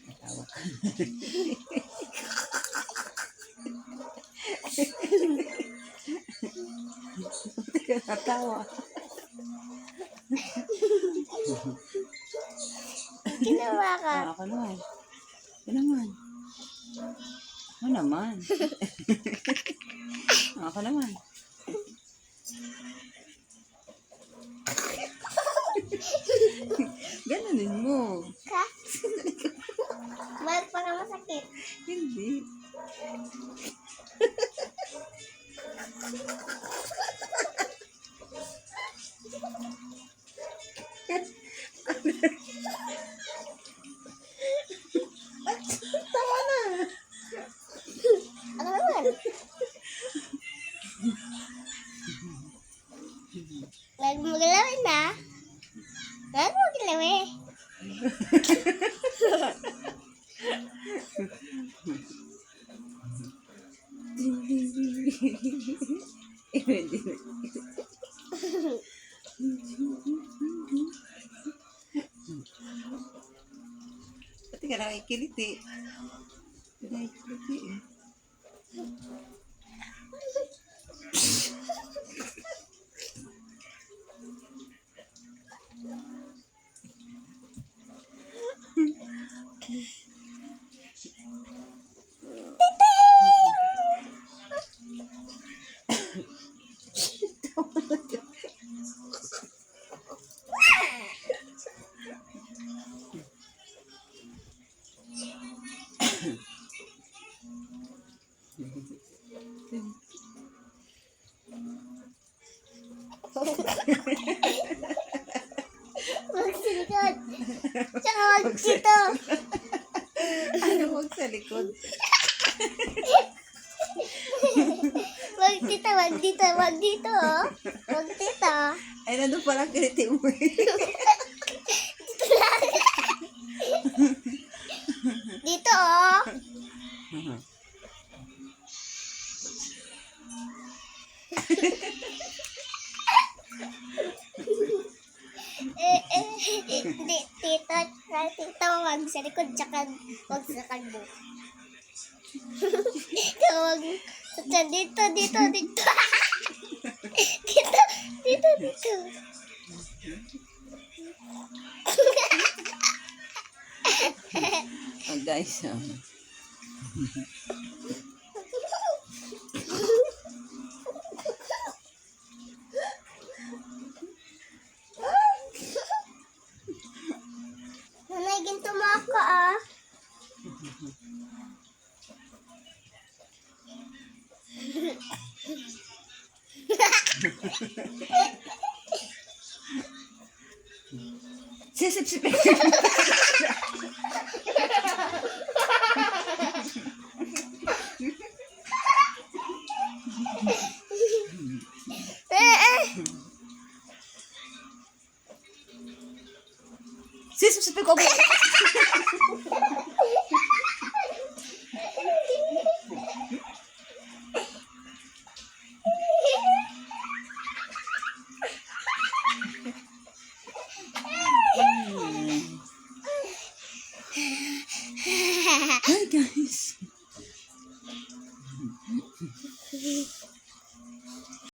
Natawa ka. Natawa. Ginawa ka. Ako naman. Ako naman. Ako naman. Ako naman. Ganonin mo. Ka? Para masakit. Hindi. Tama na. Ano naman? Huwag mo galawin na. Huwag mo galawin. Pati ka nakikiliti. Nakikiliti eh. Huwag sa likod. Tsaka huwag dito. Ano huwag sa likod? Huwag dito, huwag dito, huwag dito. Oh. Huwag dito. Ay, nandun pala kiliti mo eh. Dito lang. Dito, oh. Tito, wag sa likod, tsaka wag sa kalbo. Wag sa dito. Dito. Dito. Oh, guys, Nanay, ginto mo ako, ah. Sisip-sipin. Sisip-sipin ko.